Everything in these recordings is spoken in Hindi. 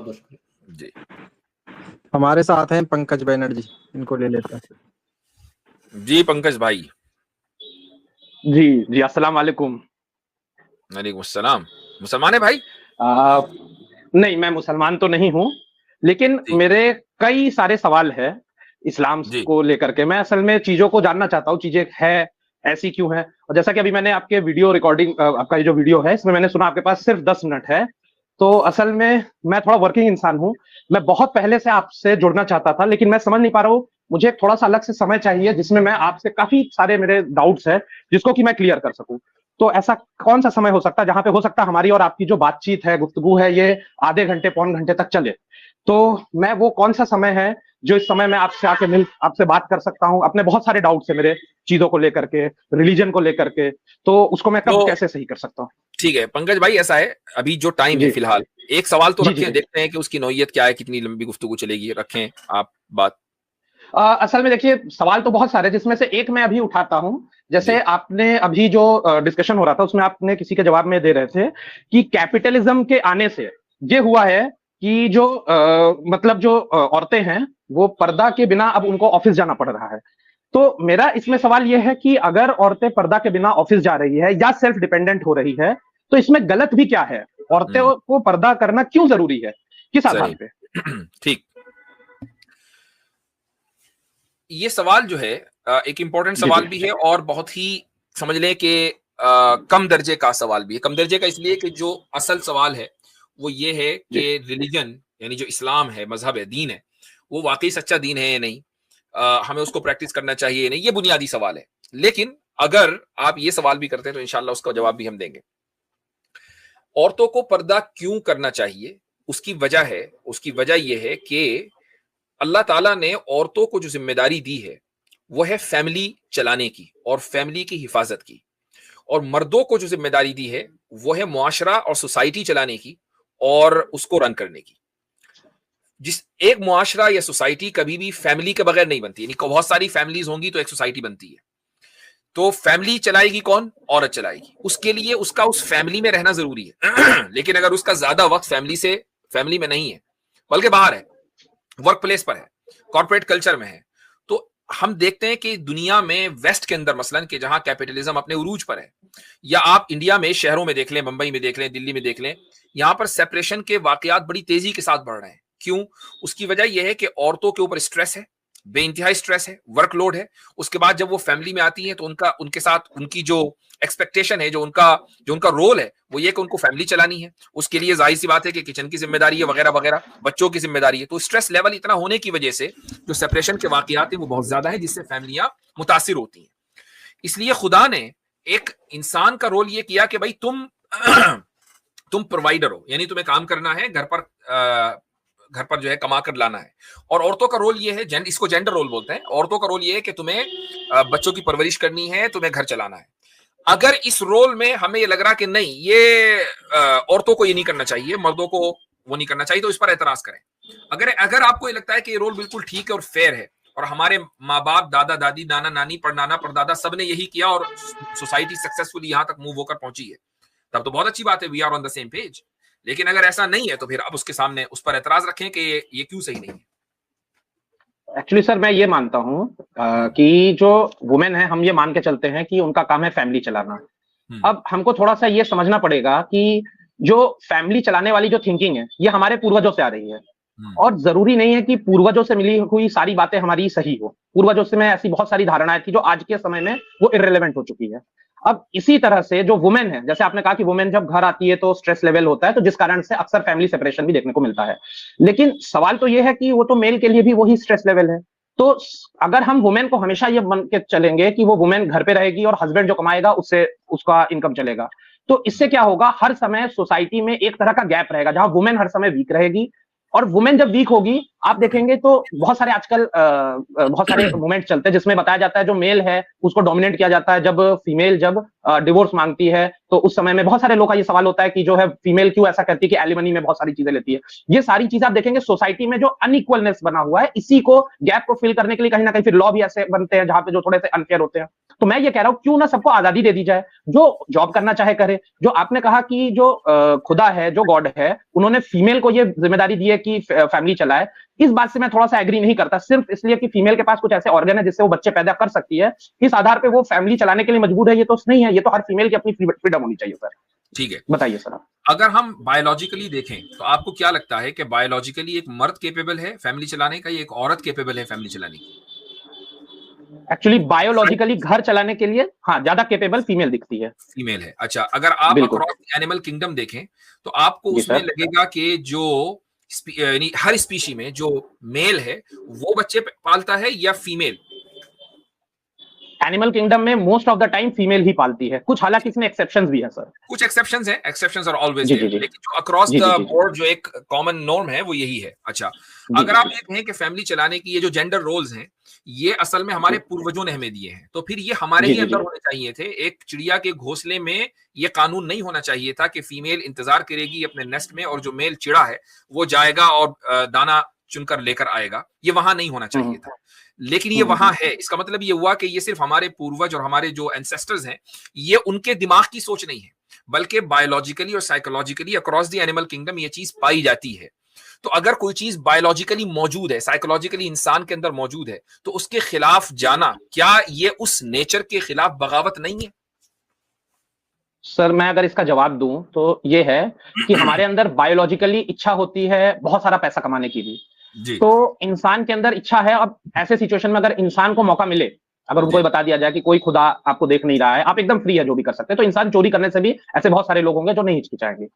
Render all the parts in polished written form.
बहुत शुक्रिया जी। हमारे साथ हैं पंकज बैनर्जी, इनको ले लेते हैं। जी पंकज भाई। जी जी, अस्सलाम वालेकुम। वालेकुम अस्सलाम। मुसलमान है भाई? नहीं, मैं मुसलमान तो नहीं हूँ, लेकिन जी मेरे कई सारे सवाल है इस्लाम जी को लेकर के। मैं असल में चीजों को जानना चाहता हूँ, चीजें है ऐसी क्यों है। और जैसा कि अभी मैंने आपके वीडियो रिकॉर्डिंग, आपका ये जो वीडियो है, इसमें मैंने सुना आपके पास सिर्फ 10 मिनट है। तो असल में मैं थोड़ा वर्किंग इंसान हूँ, मैं बहुत पहले से आपसे जुड़ना चाहता था, लेकिन मैं समझ नहीं पा रहा हूँ। मुझे थोड़ा सा अलग से समय चाहिए जिसमें मैं आपसे काफी सारे मेरे डाउट्स है जिसको कि मैं क्लियर कर सकूं। तो ऐसा कौन सा समय हो सकता है जहां पे हो सकता है हमारी और आपकी जो बातचीत है, गुफ्तगू है, ये आधे घंटे पौन घंटे तक चले। तो मैं वो कौन सा समय है जो इस समय मैं आपसे आके मिल आपसे बात कर सकता हूँ। अपने बहुत सारे डाउट्स है मेरे, चीजों को लेकर के, रिलीजन को लेकर के, तो उसको मैं कब तो कैसे सही कर सकता हूँ। ठीक है पंकज भाई, ऐसा है अभी जो टाइम है जी फिलहाल, एक सवाल तो जी रखें, जी। देखते हैं कि उसकी नौइयत क्या है, कितनी लंबी गुफ्तगू चलेगी। रखें आप बात। असल में देखिए, सवाल तो बहुत सारे, जिसमें से एक मैं अभी उठाता हूं। जैसे जी आपने अभी जो डिस्कशन हो रहा था, उसमें आपने किसी के जवाब में दे रहे थे कि कैपिटलिज्म के आने से ये हुआ है कि जो मतलब जो औरतें हैं, वो पर्दा के बिना अब उनको ऑफिस जाना पड़ रहा है। तो मेरा इसमें सवाल यह है कि अगर औरतें पर्दा के बिना ऑफिस जा रही है या सेल्फ डिपेंडेंट हो रही है, तो इसमें गलत भी क्या है? औरतें को पर्दा करना क्यों जरूरी है, किस आधार सही। पे? ठीक, ये सवाल जो है एक इंपॉर्टेंट जी सवाल जी भी है और बहुत ही समझ लें कि कम दर्जे का सवाल भी है। कम दर्जे का इसलिए कि जो असल सवाल है वो ये है जी कि रिलीजन, यानी जो इस्लाम है, मजहब है, दीन है, वो वाकई सच्चा दीन है या नहीं, हमें उसको प्रैक्टिस करना चाहिए या नहीं, ये बुनियादी सवाल है। लेकिन अगर आप ये सवाल भी करते हैं तो इंशाल्लाह उसका जवाब भी हम देंगे। औरतों को पर्दा क्यों करना चाहिए, उसकी वजह है, उसकी वजह यह है कि अल्लाह ताला ने औरतों को जो जिम्मेदारी दी है वो है फैमिली चलाने की और फैमिली की हिफाजत की, और मर्दों को जो जिम्मेदारी दी है वो है मुआशरा और सोसाइटी चलाने की और उसको रन करने की। जिस एक मुआशरा या सोसाइटी कभी भी फैमिली के बगैर नहीं बनती, यानी बहुत सारी फैमिलीज होंगी तो एक सोसाइटी बनती है। तो फैमिली चलाएगी कौन? औरत चलाएगी। उसके लिए उसका उस फैमिली में रहना जरूरी है लेकिन अगर उसका ज्यादा वक्त फैमिली में नहीं है, बल्कि बाहर है, वर्क प्लेस पर है, कॉर्पोरेट कल्चर में है, तो हम देखते हैं कि दुनिया में वेस्ट के अंदर मसलन कि जहां कैपिटलिज्म अपने उरूज पर है, या आप इंडिया में शहरों में देख लें, मुंबई में देख लें, दिल्ली में देख लें, यहां पर सेपरेशन के वाकयात बड़ी तेजी के साथ बढ़ रहे हैं। क्यों? उसकी वजह यह है कि औरतों के ऊपर स्ट्रेस है, बेइंतहाई स्ट्रेस है, वर्कलोड है। उसके बाद जब वो फैमिली में आती है तो उनके साथ उनकी जो एक्सपेक्टेशन है, जो उनका रोल है, वो ये कि उनको फैमिली चलानी है। उसके लिए जाहिर सी बात है कि किचन की जिम्मेदारी है, वगैरह वगैरह, बच्चों की जिम्मेदारी है। तो स्ट्रेस लेवल इतना होने की वजह से जो सेपरेशन के वाकयात हैं वो बहुत ज्यादा है, जिससे फैमिलियां मुतासिर होती हैं। इसलिए खुदा ने एक इंसान का रोल ये किया कि भाई तुम प्रोवाइडर हो, यानी तुम्हें काम करना है, घर पर जो है कमा कर लाना है। और औरतों का रोल ये है, इसको जेंडर रोल बोलते हैं, औरतों का रोल ये है कि तुम्हें बच्चों की परवरिश करनी है, तुम्हें घर चलाना है। अगर इस रोल में हमें ये लग रहा कि नहीं, ये औरतों को ये नहीं करना चाहिए, मर्दों को वो नहीं करना चाहिए, तो इस पर एतराज करें। अगर आपको ये लगता है कि ये रोल बिल्कुल ठीक है और फेयर है, और हमारे माँ बाप, दादा दादी, नाना नानी, परनाना परदादा सब ने यही किया और सोसाइटी सक्सेसफुली यहां तक मूव होकर पहुंची है, तब तो बहुत अच्छी बात है, we are on the same page. लेकिन अगर ऐसा नहीं है तो फिर आप उसके सामने उस पर एतराज रखें कि ये क्यों सही नहीं है। एक्चुअली सर, मैं ये मानता हूँ कि जो वुमेन है, हम ये मान के चलते हैं कि उनका काम है फैमिली चलाना। अब हमको थोड़ा सा ये समझना पड़ेगा कि जो फैमिली चलाने वाली जो थिंकिंग है, ये हमारे पूर्वजों से आ रही है, और जरूरी नहीं है कि पूर्वजों से मिली हुई सारी बातें हमारी सही हो। पूर्वजों से में ऐसी बहुत सारी धारणाएं थी जो आज के समय में वो इररिलेवेंट हो चुकी है। अब इसी तरह से जो वुमेन है, जैसे आपने कहा कि वुमेन जब घर आती है तो स्ट्रेस लेवल होता है, तो जिस कारण से अक्सर फैमिली सेपरेशन भी देखने को मिलता है। लेकिन सवाल तो ये है कि वो तो मेल के लिए भी वही स्ट्रेस लेवल है। तो अगर हम वुमेन को हमेशा ये मान के चलेंगे कि वो वुमेन घर पे रहेगी और हस्बैंड जो कमाएगा उससे उसका इनकम चलेगा, तो इससे क्या होगा? हर समय सोसाइटी में एक तरह का गैप रहेगा जहां वुमेन हर समय वीक रहेगी, और वुमेन जब वीक होगी, आप देखेंगे तो बहुत सारे आजकल बहुत सारे मूवमेंट चलते हैं जिसमें बताया जाता है जो मेल है उसको डोमिनेट किया जाता है, जब फीमेल जब डिवोर्स मांगती है तो उस समय में बहुत सारे लोग का ये सवाल होता है कि जो है फीमेल क्यों ऐसा करती है कि एलिमनी में बहुत सारी चीजें लेती है। ये सारी चीजें आप देखेंगे सोसाइटी में जो अनइक्वलनेस बना हुआ है, इसी को गैप को फिल करने के लिए कहीं ना कहीं फिर लॉ भी ऐसे बनते हैं जहां पे जो थोड़े से अनफेयर होते हैं। तो मैं ये कह रहा हूं क्यों ना सबको आजादी दे दी जाए, जो जॉब करना चाहे करे। जो आपने कहा कि जो खुदा है, जो गॉड है, उन्होंने फीमेल को ये जिम्मेदारी दी है कि फैमिली चलाए, इस बात से मैं थोड़ा सा एग्री नहीं करता। सिर्फ इसलिए कि फीमेल के पास कुछ ऐसे ऑर्गन है जिससे वो बच्चे पैदा कर सकती है, इस आधार पे वो फैमिली चलाने के लिए मजबूर है, ये तो नहीं है। ये तो हर फीमेल की अपनी फ्रीडम होनी चाहिए सर। ठीक है, बताइए सर आप। अगर हम बायोलॉजिकली देखें तो आपको क्या लगता है कि बायोलॉजिकली एक मर्द कैपेबल है फैमिली चलाने का या एक औरत कैपेबल है फैमिली चलाने की? एक्चुअली बायोलॉजिकली घर चलाने के लिए हाँ ज्यादा कैपेबल फीमेल दिखती है। फीमेल है। अच्छा, अगर आप बिल्कुल अक्रॉस एनिमल किंगडम देखें तो आपको जी उसमें सर। लगेगा कि जो यानी हर स्पीशी में जो मेल है वो बच्चे पालता है या फीमेल? एनिमल किंगडम में most of the time female ही पालती है, कुछ हालांकि इसमें एक्सेप्शंस भी है सर। कुछ एक्सेप्शंस हैं, एक्सेप्शंस आर ऑलवेज जी देयर, जी जी लेकिन जो अक्रॉस जी द जी जी बोर्ड जो एक कॉमन नॉर्म है वो यही है। अच्छा, जी अगर जी आप जी ये कहें कि फैमिली चलाने की ये जो जेंडर रोल्स हैं ये असल में हमारे पूर्वजों ने हमें दिए हैं, तो फिर ये हमारे जी ही जी अंदर जी होने चाहिए थे। एक चिड़िया के घोंसले में ये कानून नहीं होना चाहिए था कि फीमेल इंतजार करेगी अपने नेस्ट में और जो मेल चिड़ा है वो जाएगा और दाना चुनकर लेकर आएगा। ये वहां नहीं होना चाहिए था, लेकिन ये वहां है। इसका मतलब ये हुआ कि ये सिर्फ हमारे पूर्वज और हमारे जो एंसेस्टर्स हैं ये उनके दिमाग की सोच नहीं है, बल्कि बायोलॉजिकली और psychologically across the animal kingdom ये चीज पाई जाती है। तो अगर कोई चीज बायोलॉजिकली मौजूद है, साइकोलॉजिकली इंसान के अंदर मौजूद है, तो उसके खिलाफ जाना क्या ये उस नेचर के खिलाफ बगावत नहीं है? सर मैं अगर इसका जवाब दूं तो ये है कि हमारे अंदर बायोलॉजिकली इच्छा होती है बहुत सारा पैसा कमाने की भी। जी तो इंसान के अंदर इच्छा है। अब ऐसे सिचुएशन में अगर इंसान को मौका मिले, अगर उनको जी ये बता दिया जाए कि कोई खुदा आपको देख नहीं रहा है, आप एकदम फ्री है जो भी कर सकते हैं, तो इंसान चोरी करने से भी ऐसे बहुत सारे लोग होंगे जो नहीं हिचकिचाएंगे।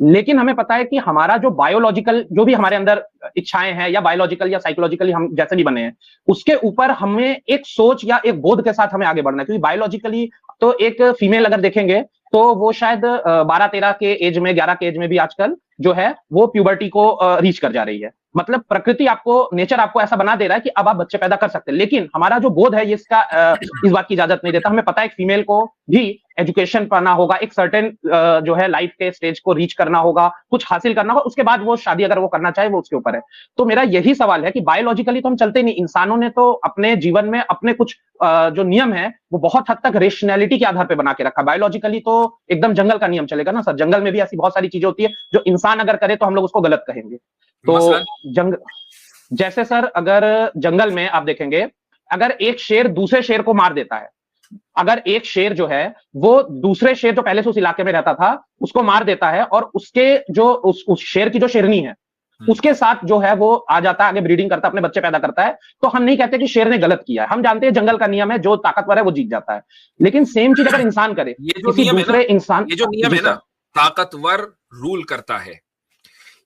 लेकिन हमें पता है कि हमारा जो बायोलॉजिकल जो भी हमारे अंदर इच्छाएं हैं या बायोलॉजिकल या साइकोलॉजिकली हम जैसे भी बने हैं, उसके ऊपर हमें एक सोच या एक बोध के साथ हमें आगे बढ़ना है। क्योंकि बायोलॉजिकली तो एक फीमेल अगर देखेंगे तो वो शायद 12-13 के एज में, 11 के एज में भी आजकल जो है वो प्यूबर्टी को रीच कर जा रही है। मतलब प्रकृति आपको, नेचर आपको ऐसा बना दे रहा है कि अब आप बच्चे पैदा कर सकते हैं। लेकिन हमारा जो बोध है ये इसका इस बात की इजाजत नहीं देता। हमें पता है एक फीमेल को भी एजुकेशन पाना होगा, एक सर्टेन जो है लाइफ के स्टेज को रीच करना होगा, कुछ हासिल करना होगा, उसके बाद वो शादी अगर वो करना चाहे वो उसके ऊपर है। तो मेरा यही सवाल है कि बायोलॉजिकली तो हम चलते नहीं, इंसानों ने तो अपने जीवन में अपने कुछ जो नियम है वो बहुत हद तक रेशनैलिटी के आधार पर बना के रखा। बायोलॉजिकली तो एकदम जंगल का नियम चलेगा ना सर। जंगल में भी ऐसी बहुत सारी चीजें होती है जो इंसान अगर करे तो हम लोग उसको गलत कहेंगे। तो जंग जैसे सर अगर जंगल में आप देखेंगे, अगर एक शेर दूसरे शेर को मार देता है, अगर एक शेर जो है वो दूसरे शेर जो पहले से उस इलाके में रहता था उसको मार देता है और उसके जो उस शेर की जो शेरनी है उसके साथ जो है वो आ जाता है, आगे ब्रीडिंग करता है, अपने बच्चे पैदा करता है, तो हम नहीं कहते कि शेर ने गलत किया है। हम जानते हैं जंगल का नियम है, जो ताकतवर है वो जीत जाता है। लेकिन सेम चीज अगर इंसान करे, ये जो किसी नियम है दूसरे ना, इंसान, ये जो नियम है ना, ताकतवर रूल करता है,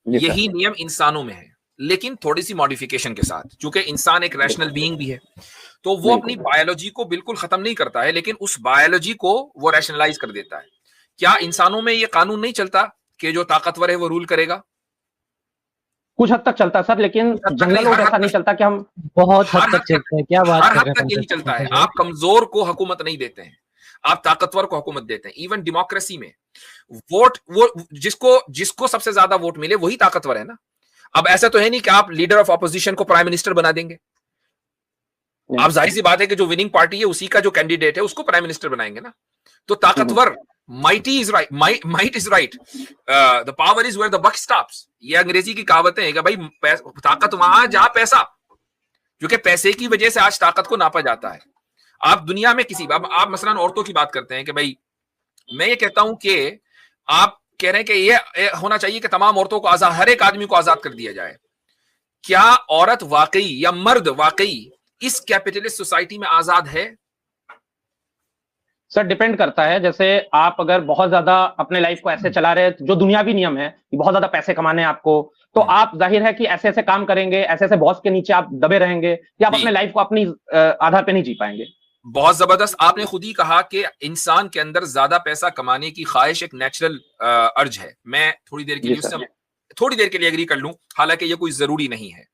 जी सर। यही नियम इंसानों में है, लेकिन थोड़ी सी मॉडिफिकेशन के साथ। क्योंकि इंसान एक रैशनल बीइंग भी है, तो वो अपनी बायोलॉजी को बिल्कुल खत्म नहीं करता है, लेकिन उस बायोलॉजी को वो रैशनलाइज कर देता है। क्या इंसानों में ये कानून नहीं चलता कि जो ताकतवर है वो रूल करेगा? कुछ हद तक चलता है सर, लेकिन जंगलों में ऐसा नहीं चलता कि हम बहुत हद तक चलते हैं। क्या बात हर कर हद रहे तक यही चलता है। आप कमजोर को हुकूमत नहीं देते हैं, आप ताकतवर को हुकूमत देते हैं। इवन डेमोक्रेसी में वोट, वो जिसको सबसे ज्यादा वोट मिले वही ताकतवर है ना। अब ऐसा तो है नहीं कि आप लीडर ऑफ ऑपोजिशन को प्राइम मिनिस्टर बना देंगे। आप जाहिर सी बात है कि जो विनिंग पार्टी है उसी का जो कैंडिडेट है उसको प्राइम मिनिस्टर बनाएंगे ना। तो ताकतवर, mighty is right, might is right, the power is where the buck stops. ये अंग्रेजी की कहावतें हैं कि भाई ताकत वहां जहां पैसा, क्योंकि पैसे की वजह से आज ताकत को नापा जाता है। आप दुनिया में किसी, आप मसलन औरतों की बात करते हैं कि भाई, मैं ये कहता हूं कि आप कह रहे हैं कि ये होना चाहिए कि तमाम औरतों को आजाद, हर एक आदमी को आजाद कर दिया जाए। क्या औरत वाकई या मर्द वाकई इस कैपिटलिस्ट सोसाइटी में आजाद है? सर डिपेंड करता है। जैसे आप अगर बहुत ज्यादा अपने लाइफ को ऐसे चला रहे हैं, जो दुनियावी नियम है कि बहुत ज्यादा पैसे कमाने हैं आपको, तो आप जाहिर है कि ऐसे ऐसे काम करेंगे, ऐसे ऐसे बॉस के नीचे आप दबे रहेंगे, या आप अपने लाइफ को अपनी आधार पे नहीं जी पाएंगे। बहुत जबरदस्त। आपने खुद ही कहा कि इंसान के अंदर ज्यादा पैसा कमाने की ख्वाहिश एक नेचुरल अर्ज है। मैं थोड़ी देर के लिए एग्री कर लूं, हालांकि ये कोई जरूरी नहीं है।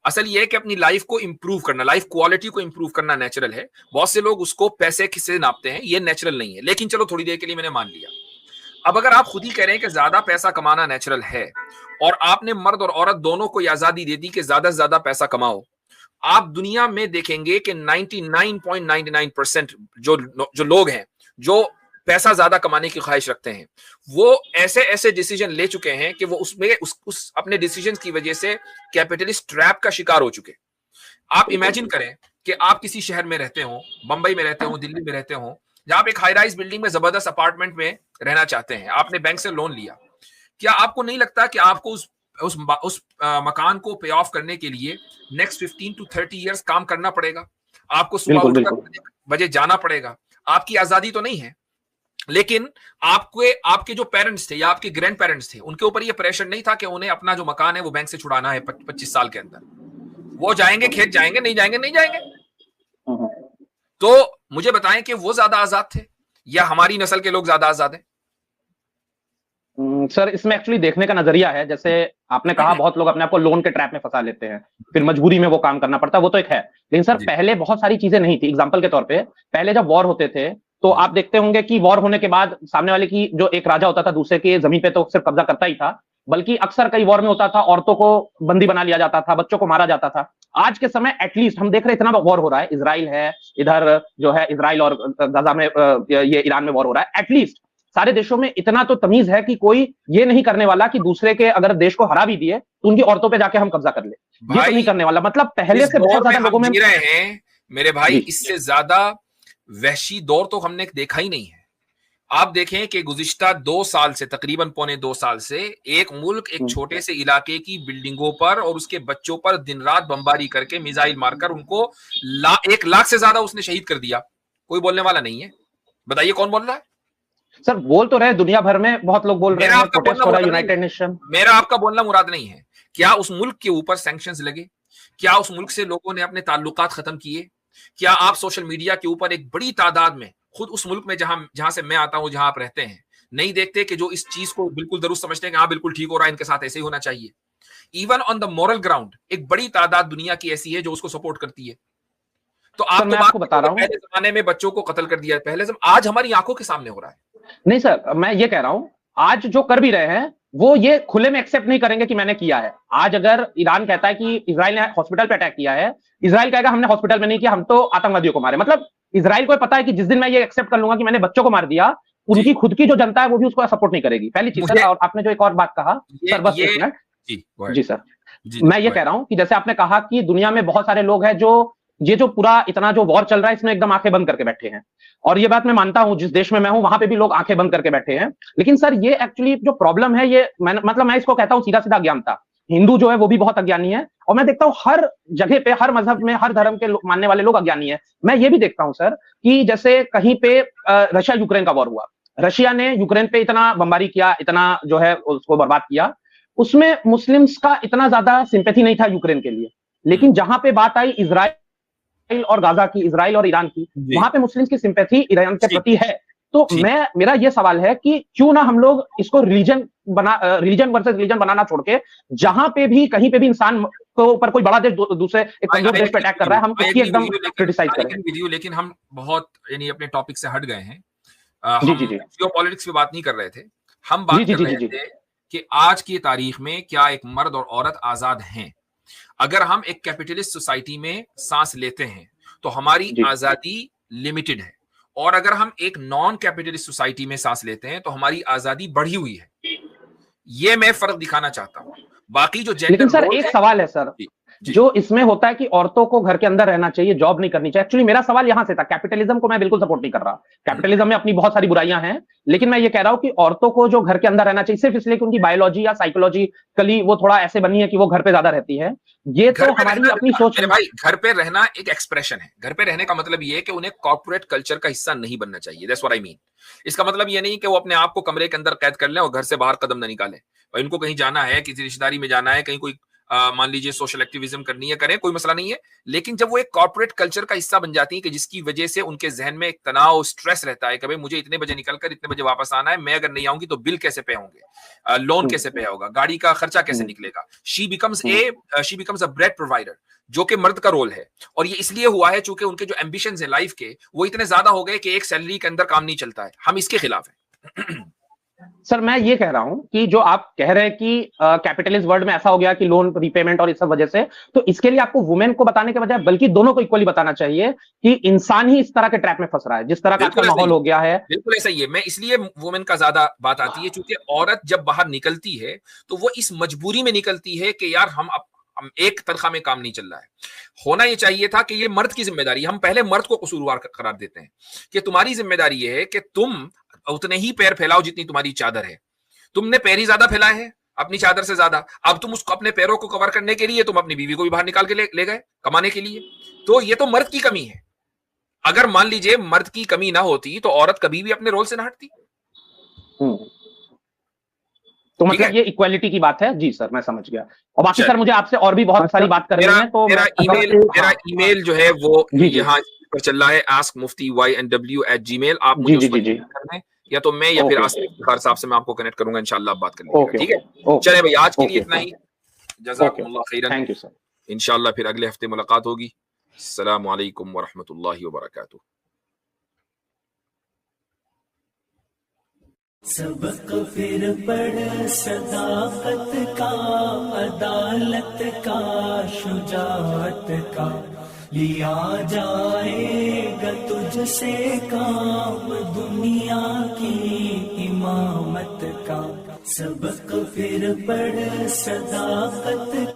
असल ये है कि अपनी लाइफ को इंप्रूव करना, लाइफ क्वालिटी को इंप्रूव करना नेचुरल है। बहुत से लोग उसको पैसे से नापते हैं, ये नेचुरल नहीं है। लेकिन चलो थोड़ी देर के लिए मैंने मान लिया। अब अगर आप खुद ही कह रहे हैं कि ज्यादा पैसा कमाना नेचुरल है और आपने मर्द और औरत दोनों को आजादी दे दी कि ज्यादा से ज्यादा पैसा कमाओ, आप दुनिया में देखेंगे कि 99.99% जो लोग हैं जो पैसा ज्यादा कमाने की ख्वाहिश रखते हैं, वो ऐसे ऐसे डिसीजन ले चुके हैं कि वो उसमें उस अपने डिसीजन की वजह से कैपिटलिस्ट ट्रैप का शिकार हो चुके। आप इमेजिन करें कि आप किसी शहर में रहते हो, बंबई में रहते हो, दिल्ली में रहते हो, जहां आप एक हाई राइज बिल्डिंग में जबरदस्त अपार्टमेंट में रहना चाहते हैं, आपने बैंक से लोन लिया। क्या आपको नहीं लगता कि आपको उस मकान को पे ऑफ करने के लिए नेक्स्ट 15 to 30 इयर्स काम करना पड़ेगा? आपको सुबह उठकर बजे जाना पड़ेगा। आपकी आजादी तो नहीं है, लेकिन आपके जो पेरेंट्स थे या आपके ग्रैंड पेरेंट्स थे, उनके ऊपर ये प्रेशर नहीं था कि उन्हें अपना जो मकान है वो बैंक से छुड़ाना है 25 साल के अंदर। वो जाएंगे, खेत जाएंगे, नहीं जाएंगे नहीं जाएंगे। तो मुझे बताएं कि वो ज्यादा आजाद थे या हमारी नस्ल के लोग ज्यादा आजाद हैं? सर, इसमें एक्चुअली देखने का नजरिया है। जैसे आपने कहा, बहुत लोग अपने आप को लोन के ट्रैप में फंसा लेते हैं, फिर मजबूरी में वो काम करना पड़ता है, वो तो एक है। लेकिन सर, पहले बहुत सारी चीजें नहीं थी। एग्जांपल के तौर पे, पहले जब वॉर होते थे तो आप देखते होंगे कि वॉर होने के बाद सामने वाले की जो एक राजा होता था, दूसरे के जमीन पे तो सिर्फ कब्जा करता ही था, बल्कि अक्सर कई वॉर में होता था औरतों को बंदी बना लिया जाता था, बच्चों को मारा जाता था। आज के समय एटलीस्ट हम देख रहे हैं इतना वॉर हो रहा है, इजराइल है इधर, जो है इजराइल और गाजा में, ये ईरान में वॉर हो रहा है। एटलीस्ट सारे देशों में इतना तो तमीज है कि कोई ये नहीं करने वाला कि दूसरे के अगर देश को हरा भी दिए तो उनकी औरतों पे जाके हम कब्जा कर ले, ये तो नहीं करने वाला। मतलब पहले से बहुत ज्यादा लोगों में जी रहे हैं मेरे भाई, इससे ज्यादा वहशी दौर तो हमने देखा ही नहीं है। आप देखें कि गुज़िश्ता 2 साल से, तकरीबन पौने 2 साल से, एक मुल्क एक छोटे से इलाके की बिल्डिंगों पर और उसके बच्चों पर दिन रात बमबारी करके, मिसाइल मारकर उनको 1 लाख से ज्यादा उसने शहीद कर दिया। कोई बोलने वाला नहीं है। बताइए कौन बोल रहा है? सर, बोल तो रहे, दुनिया भर में बहुत लोग बोल रहे हैं, प्रोटेस्ट हो रहा है यूनाइटेड नेशन। मेरा आपका बोलना मुराद नहीं है। क्या उस मुल्क के ऊपर सैंक्शंस लगे? क्या उस मुल्क से लोगों ने अपने ताल्लुकात खत्म किए? क्या आप सोशल मीडिया के ऊपर एक बड़ी तादाद में, खुद उस मुल्क में जहां से मैं आता हूं, जहां आप रहते हैं, नहीं देखते कि जो इस चीज को बिल्कुल दुरुस्त समझते हैं कि हाँ बिल्कुल ठीक हो रहा है, इनके साथ ऐसे ही होना चाहिए? Even on the moral ground एक बड़ी तादाद दुनिया की ऐसी है जो उसको सपोर्ट करती है। तो आपको बता रहा हूं, पहले जमाने में बच्चों को कत्ल कर दिया, आज हमारी आंखों के सामने हो रहा है। नहीं सर, मैं ये कह रहा हूं, आज जो कर भी रहे हैं वो ये खुले में एक्सेप्ट नहीं करेंगे कि मैंने किया है। आज अगर ईरान कहता है कि इजराइल ने हॉस्पिटल पे अटैक किया है, इजराइल कहेगा हमने हॉस्पिटल में नहीं किया, हम तो आतंकवादियों को मारे। मतलब इजराइल को पता है कि जिस दिन मैं ये एक्सेप्ट कर लूंगा कि मैंने बच्चों को मार दिया, उनकी खुद की जो जनता है वो भी उसको सपोर्ट नहीं करेगी। पहली चीज सर। और आपने जो एक और बात कहा सर, बस 1 मिनट जी सर, मैं ये कह रहा हूं कि जैसे आपने कहा कि दुनिया में बहुत सारे लोग हैं जो ये जो पूरा इतना जो वॉर चल रहा है इसमें एकदम आंखें बंद करके बैठे हैं, और ये बात मैं मानता हूं, जिस देश में मैं हूं वहां पे भी लोग आंखें बंद करके बैठे हैं। लेकिन सर, ये एक्चुअली जो प्रॉब्लम है, ये मैं इसको कहता हूं सीधा सीधा अज्ञानता। हिंदू जो है वो भी बहुत अज्ञानी है, और मैं देखता हूं हर जगह पे, हर मजहब में, हर धर्म के मानने वाले लोग अज्ञानी है। मैं ये भी देखता हूं सर कि जैसे कहीं पे रशिया यूक्रेन का वॉर हुआ, रशिया ने यूक्रेन पे इतना बमबारी किया, इतना जो है उसको बर्बाद किया, उसमें मुस्लिम्स का इतना ज्यादा सिंपैथी नहीं था यूक्रेन के लिए। लेकिन जहां पे बात आई इजराइल और गाजा की, इजराइल और ईरान की, वहां पे मुस्लिम्स की सिंपैथी ईरान के प्रति है। तो मेरा ये सवाल है कि क्यों ना हम लोग इसको रिलीजन वर्सेस रिलीजन बनाना छोड़ के, जहां पे भी कहीं पे भी इंसान को ऊपर कोई बड़ा देश दूसरे एक कमजोर देश पे अटैक कर रहा है, हम उसकी एकदम क्रिटिसाइज करें। लेकिन हम बहुत यानी अपने टॉपिक से हट गए हैं। हम जियोपॉलिटिक्स पे बात नहीं कर रहे थे, हम बात कर रहे थे कि आज की तारीख में क्या एक मर्द और औरत आजाद हैं। अगर हम एक कैपिटलिस्ट सोसाइटी में सांस लेते हैं तो हमारी आजादी लिमिटेड है, और अगर हम एक नॉन कैपिटलिस्ट सोसाइटी में सांस लेते हैं तो हमारी आजादी बढ़ी हुई है। ये मैं फर्क दिखाना चाहता हूं। बाकी जो लेकिन सर एक सवाल है सर, जो इसमें होता है कि औरतों को घर के अंदर रहना चाहिए, जॉब नहीं करनी चाहिए। एक्चुअली मेरा सवाल यहां से था, कैपिटलिज्म को मैं बिल्कुल सपोर्ट नहीं कर रहा। कैपिटलिज्म में अपनी बहुत सारी बुराइयां हैं, लेकिन मैं ये कह रहा हूं कि औरतों को जो घर के अंदर रहना चाहिए सिर्फ इसलिए कि उनकी बायोलॉजी या साइकोलॉजिकली वो थोड़ा ऐसे बनी है कि वो घर पे ज्यादा रहती है। ये तो हमारी अपनी सोच है भाई। घर पे रहना एक एक्सप्रेशन है। घर पे रहने का मतलब ये है कि उन्हें कॉर्पोरेट कल्चर का हिस्सा नहीं बनना चाहिए। That's what I mean. इसका मतलब ये नहीं कि वो अपने आप को कमरे के अंदर कैद कर लें और घर से बाहर कदम न निकालें। और इनको कहीं जाना है, किसी रिश्तेदारी में जाना है, कहीं कोई मान लीजिए सोशल एक्टिविज्म करनी है, करें, कोई मसला नहीं है। लेकिन जब वो एक कॉर्पोरेट कल्चर का हिस्सा बन जाती है कि जिसकी वजह से उनके जहन में एक तनाव, स्ट्रेस रहता है कि भाई मुझे इतने बजे निकलकर इतने बजे वापस आना है, मैं अगर नहीं आऊंगी तो बिल कैसे पे होंगे, लोन कैसे पे होगा, गाड़ी का खर्चा कैसे निकलेगा। She becomes a bread provider, जो कि मर्द का रोल है। और ये इसलिए हुआ है चूंकि उनके जो एम्बिशंस हैं लाइफ के, वो इतने ज्यादा हो गए कि एक सैलरी के अंदर काम नहीं चलता है। हम इसके खिलाफ हैं। सर मैं ये कह रहा हूं कि जो आप कह रहे हैं कि कैपिटलिस्ट वर्ल्ड में ऐसा हो गया कि लोन रीपेमेंट और इस सब वजह से, तो इसके लिए आपको वुमेन को बताने के बजाय बल्कि दोनों को इक्वली बताना चाहिए कि इंसान ही इस तरह के ट्रैप में फंस रहा है, जिस तरह का आजकल माहौल हो गया है। बिल्कुल ऐसा ही है। मैं इसलिए वुमेन का ज्यादा बात आती है क्योंकि औरत जब बाहर निकलती है तो वो इस मजबूरी में निकलती है कि यार हम एक तनख्वाह में काम नहीं चल रहा है। होना ये चाहिए था कि ये मर्द की जिम्मेदारी, हम पहले मर्द को कसूरवार करार देते हैं कि तुम्हारी जिम्मेदारी ये है कि तुम उतने ही पैर फैलाओ जितनी तुम्हारी चादर है। तुमने पैर ही ज्यादा फैलाए हैं अपनी चादर से ज्यादा, अब तुम उसको अपने पैरों को कवर करने के लिए तुम अपनी बीवी को भी बाहर निकाल के ले गए कमाने के लिए। तो ये तो मर्द की कमी है। अगर मान लीजिए मर्द की कमी ना होती तो औरत कभी भी अपने रोल से ना हटती। तो मतलब ये इक्वालिटी की बात है। जी सर मैं समझ गया। और बाकी सर मुझे आपसे और भी बहुत सारी बात करनी है। तो मेरा ईमेल जो है वो यहाँ पर चल रहा है askmufty@gmail। आप मुझे उसको कर दें, या तो मैं या फिर आसिफ इफ्तिखार साहब से मैं आपको कनेक्ट करूंगा, इंशाल्लाह आप बात कर लीजिएगा। ठीक है, चले भाई, आज के लिए इतना ही। जज़ाकुमुल्लाह खैरन। Thank you sir. इंशाल्लाह फिर अगले हफ्ते मुलाकात होगी। अस्सलामु अलैकुम व रहमतुल्लाहि व बरकातुहू। सबक फिर पढ़ सदाकत का, अदालत का, शुजाअत का, लिया जाएगा तुझसे काम दुनिया की इमामत का। सबक फिर पढ़ सदाकत